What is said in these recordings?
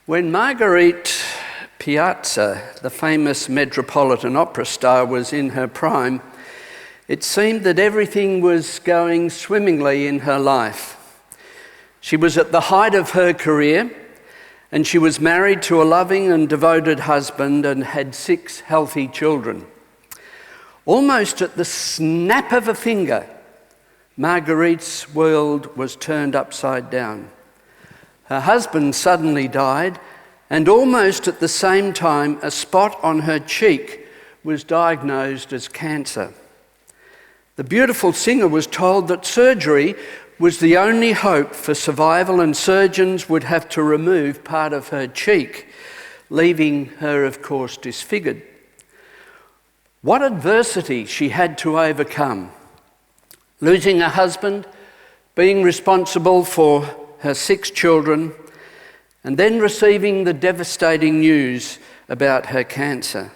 When Marguerite Piazza, the famous Metropolitan Opera star, was in her prime, it seemed that everything was going swimmingly in her life. She was at the height of her career, and she was married to a loving and devoted husband and had 6 healthy children. Almost at the snap of a finger, Marguerite's world was turned upside down. Her husband suddenly died, and almost at the same time, a spot on her cheek was diagnosed as cancer. The beautiful singer was told that surgery was the only hope for survival, and surgeons would have to remove part of her cheek, leaving her, of course, disfigured. What adversity she had to overcome. Losing a husband, being responsible for her 6 children, and then receiving the devastating news about her cancer.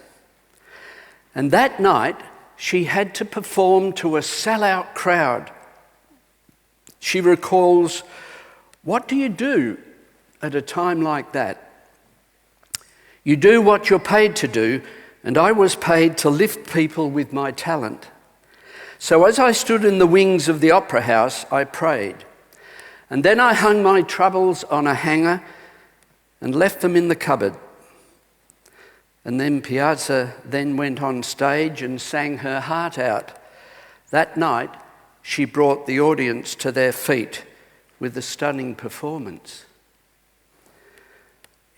And that night, she had to perform to a sellout crowd. She recalls, "What do you do at a time like that? You do what you're paid to do, and I was paid to lift people with my talent. So as I stood in the wings of the opera house, I prayed. And then I hung my troubles on a hanger and left them in the cupboard." And then Piazza then went on stage and sang her heart out. That night, she brought the audience to their feet with a stunning performance.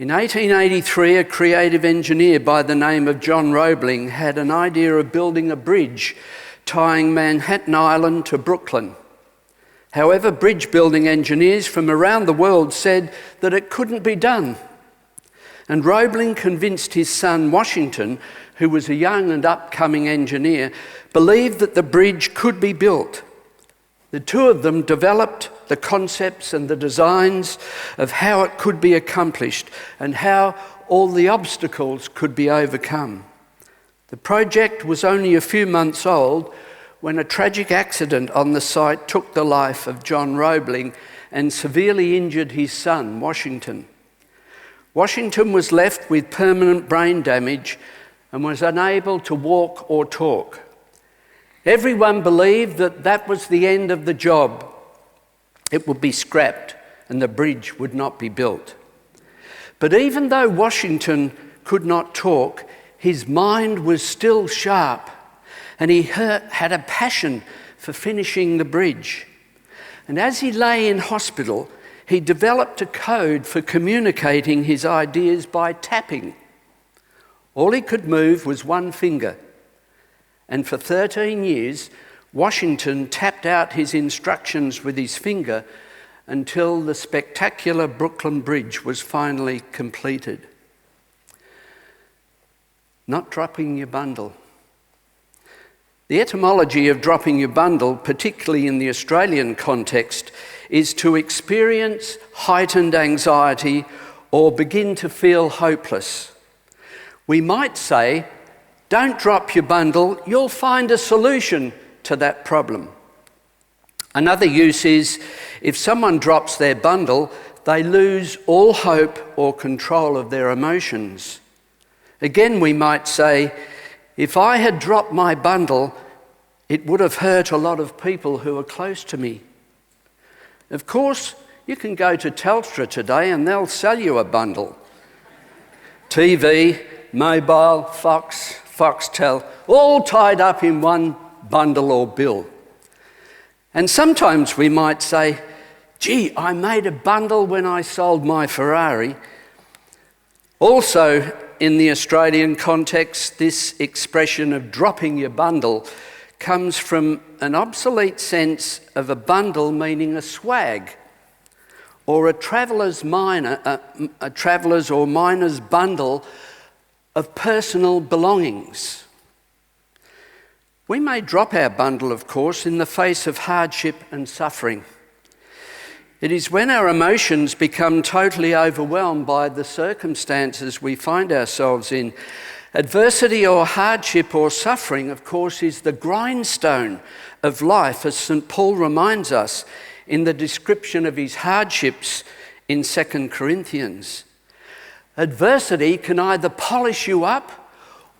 In 1883, a creative engineer by the name of John Roebling had an idea of building a bridge tying Manhattan Island to Brooklyn. However, bridge-building engineers from around the world said that it couldn't be done. And Roebling convinced his son Washington, who was a young and upcoming engineer, believed that the bridge could be built. The two of them developed the concepts and the designs of how it could be accomplished and how all the obstacles could be overcome. The project was only a few months old when a tragic accident on the site took the life of John Roebling and severely injured his son, Washington. Washington was left with permanent brain damage and was unable to walk or talk. Everyone believed that that was the end of the job. It would be scrapped and the bridge would not be built. But even though Washington could not talk, his mind was still sharp, and he had a passion for finishing the bridge. And as he lay in hospital, he developed a code for communicating his ideas by tapping. All he could move was one finger. And for 13 years, Washington tapped out his instructions with his finger until the spectacular Brooklyn Bridge was finally completed. Not dropping your bundle. The etymology of dropping your bundle, particularly in the Australian context, is to experience heightened anxiety or begin to feel hopeless. We might say, don't drop your bundle, you'll find a solution to that problem. Another use is, if someone drops their bundle, they lose all hope or control of their emotions. Again, we might say, if I had dropped my bundle, it would have hurt a lot of people who are close to me. Of course, you can go to Telstra today and they'll sell you a bundle. TV, mobile, Foxtel, all tied up in one bundle or bill. And sometimes we might say, gee, I made a bundle when I sold my Ferrari. Also, in the Australian context, this expression of dropping your bundle comes from an obsolete sense of a bundle meaning a swag, or a traveller's or miner's bundle of personal belongings. We may drop our bundle, of course, in the face of hardship and suffering. It is when our emotions become totally overwhelmed by the circumstances we find ourselves in. Adversity or hardship or suffering, of course, is the grindstone of life, as St. Paul reminds us in the description of his hardships in 2 Corinthians. Adversity can either polish you up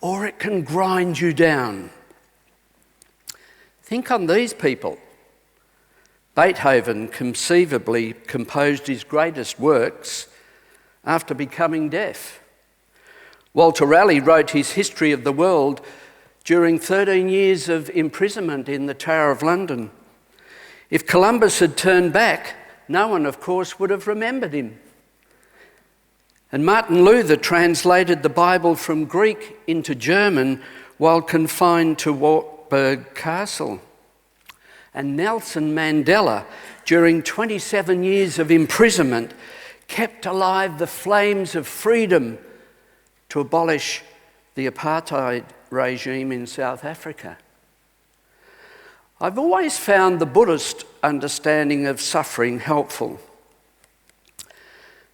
or it can grind you down. Think on these people. Beethoven conceivably composed his greatest works after becoming deaf. Walter Raleigh wrote his history of the world during 13 years of imprisonment in the Tower of London. If Columbus had turned back, no one, of course, would have remembered him. And Martin Luther translated the Bible from Greek into German while confined to Wartburg Castle. And Nelson Mandela, during 27 years of imprisonment, kept alive the flames of freedom to abolish the apartheid regime in South Africa. I've always found the Buddhist understanding of suffering helpful.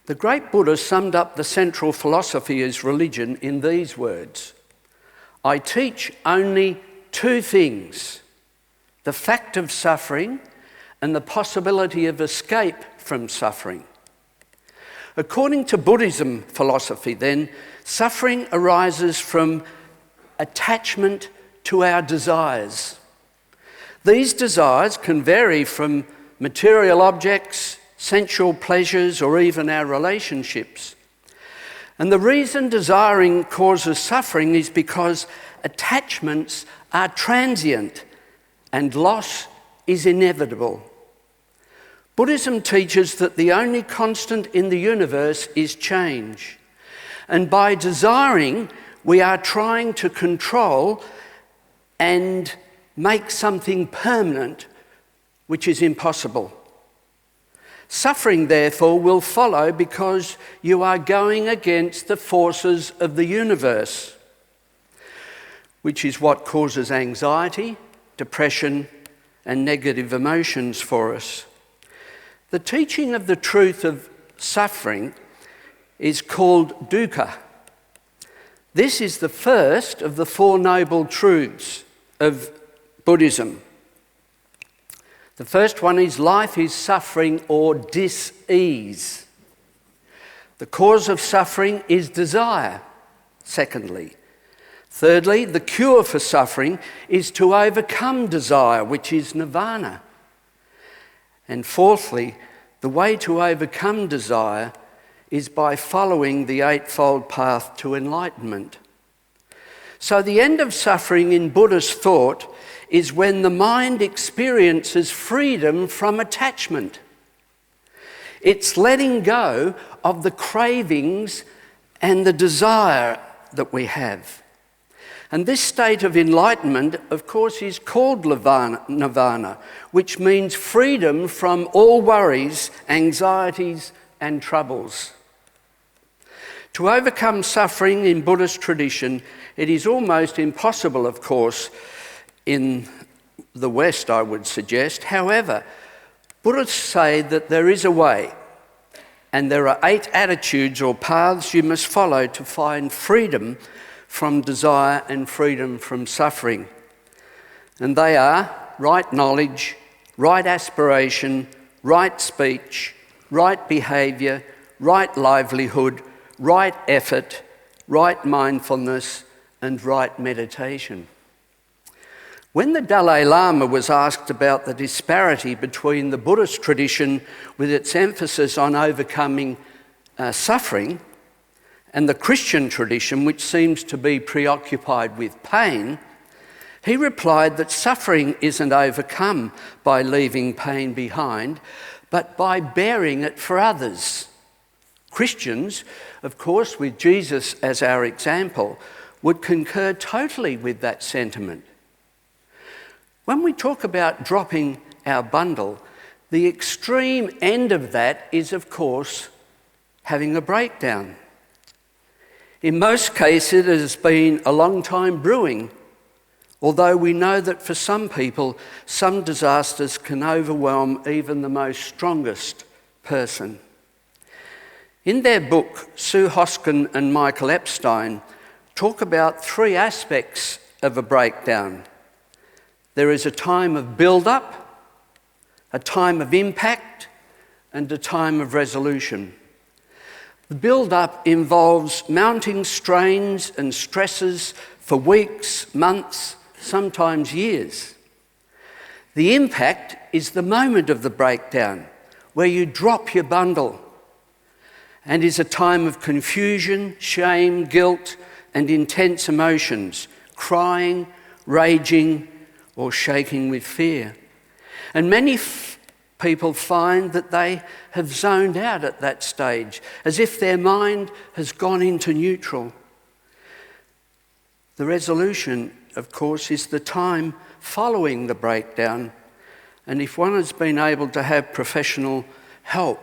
The great Buddha summed up the central philosophy as religion in these words: I teach only two things, the fact of suffering and the possibility of escape from suffering. According to Buddhism philosophy, then, suffering arises from attachment to our desires. These desires can vary from material objects, sensual pleasures, or even our relationships. And the reason desiring causes suffering is because attachments are transient and loss is inevitable. Buddhism teaches that the only constant in the universe is change. And by desiring, we are trying to control and make something permanent, which is impossible. Suffering, therefore, will follow because you are going against the forces of the universe, which is what causes anxiety, depression, and negative emotions for us. The teaching of the truth of suffering is called dukkha. This is the first of the Four Noble Truths of Buddhism. The first one is life is suffering or dis-ease. The cause of suffering is desire, secondly. Thirdly, the cure for suffering is to overcome desire, which is nirvana. And fourthly, the way to overcome desire is by following the Eightfold Path to enlightenment. So the end of suffering in Buddhist thought is when the mind experiences freedom from attachment. It's letting go of the cravings and the desire that we have. And this state of enlightenment, of course, is called nirvana, which means freedom from all worries, anxieties, and troubles. To overcome suffering in Buddhist tradition, it is almost impossible, of course, in the West, I would suggest. However, Buddhists say that there is a way, and there are 8 attitudes or paths you must follow to find freedom from desire and freedom from suffering. And they are right knowledge, right aspiration, right speech, right behaviour, right livelihood, right effort, right mindfulness, and right meditation. When the Dalai Lama was asked about the disparity between the Buddhist tradition with its emphasis on overcoming suffering and the Christian tradition, which seems to be preoccupied with pain, he replied that suffering isn't overcome by leaving pain behind, but by bearing it for others. Christians, of course, with Jesus as our example, would concur totally with that sentiment. When we talk about dropping our bundle, the extreme end of that is, of course, having a breakdown. In most cases, it has been a long time brewing, although we know that for some people, some disasters can overwhelm even the most strongest person. In their book, Sue Hoskin and Michael Epstein talk about 3 aspects of a breakdown. There is a time of build-up, a time of impact, and a time of resolution. The build-up involves mounting strains and stresses for weeks, months, sometimes years. The impact is the moment of the breakdown, where you drop your bundle, and is a time of confusion, shame, guilt, and intense emotions, crying, raging, or shaking with fear. And many people find that they have zoned out at that stage, as if their mind has gone into neutral. The resolution, of course, is the time following the breakdown, and if one has been able to have professional help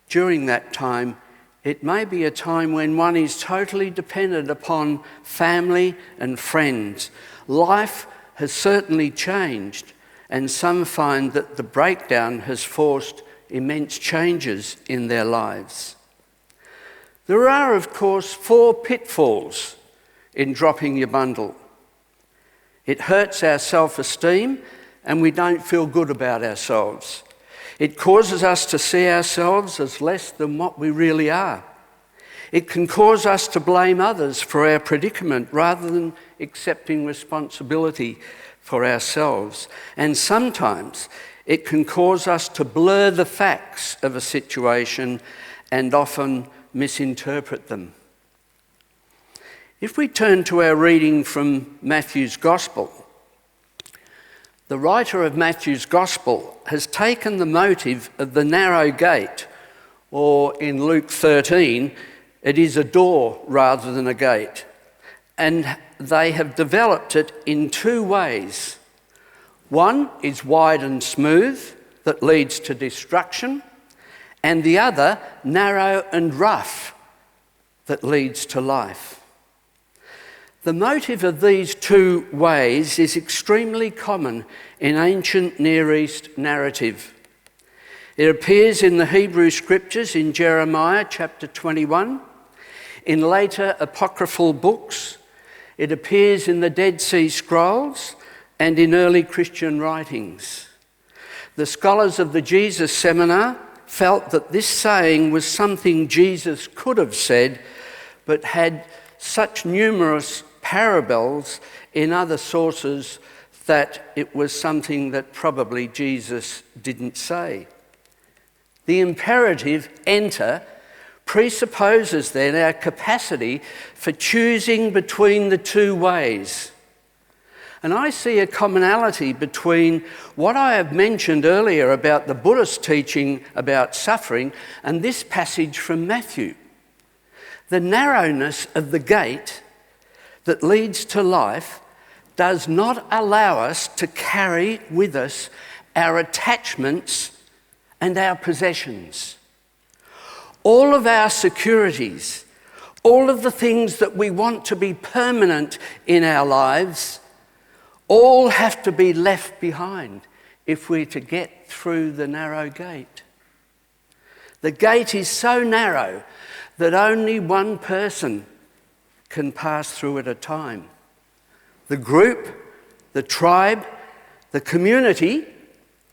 during that time, it may be a time when one is totally dependent upon family and friends. Life has certainly changed, and some find that the breakdown has forced immense changes in their lives. There are, of course, 4 pitfalls in dropping your bundle. It hurts our self-esteem, and we don't feel good about ourselves. It causes us to see ourselves as less than what we really are. It can cause us to blame others for our predicament rather than accepting responsibility for ourselves. And sometimes it can cause us to blur the facts of a situation and often misinterpret them. If we turn to our reading from Matthew's Gospel, the writer of Matthew's Gospel has taken the motive of the narrow gate, or in Luke 13, it is a door rather than a gate, and they have developed it in 2 ways. One is wide and smooth, that leads to destruction, and the other narrow and rough, that leads to life. The motive of these 2 ways is extremely common in ancient Near East narrative. It appears in the Hebrew Scriptures in Jeremiah chapter 21, in later apocryphal books. It appears in the Dead Sea Scrolls and in early Christian writings. The scholars of the Jesus Seminar felt that this saying was something Jesus could have said, but had such numerous parables in other sources that it was something that probably Jesus didn't say. The imperative, enter, presupposes then our capacity for choosing between the 2 ways. And I see a commonality between what I have mentioned earlier about the Buddhist teaching about suffering and this passage from Matthew. The narrowness of the gate that leads to life does not allow us to carry with us our attachments and our possessions. All of our securities, all of the things that we want to be permanent in our lives, all have to be left behind if we're to get through the narrow gate. The gate is so narrow that only one person can pass through at a time. The group, the tribe, the community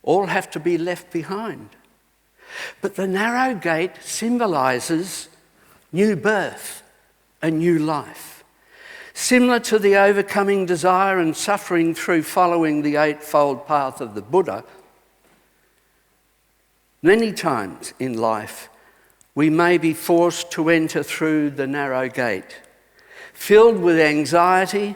all have to be left behind. But the narrow gate symbolises new birth, a new life. Similar to the overcoming desire and suffering through following the eightfold path of the Buddha, many times in life we may be forced to enter through the narrow gate, filled with anxiety,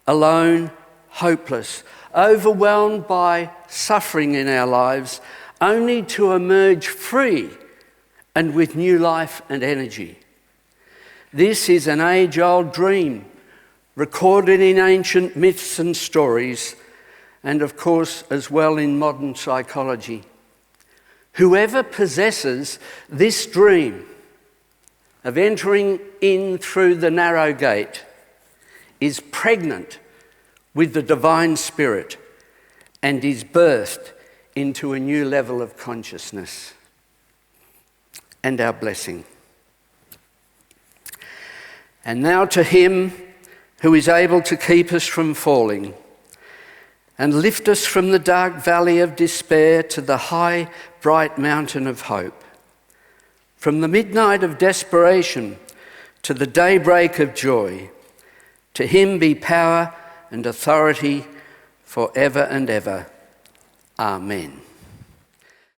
alone, hopeless, overwhelmed by suffering in our lives, only to emerge free and with new life and energy. This is an age-old dream recorded in ancient myths and stories, and of course as well in modern psychology. Whoever possesses this dream of entering in through the narrow gate is pregnant with the divine spirit and is birthed into a new level of consciousness. And our blessing. And now to him who is able to keep us from falling and lift us from the dark valley of despair to the high, bright mountain of hope. From the midnight of desperation to the daybreak of joy, to him be power and authority forever and ever. Amen.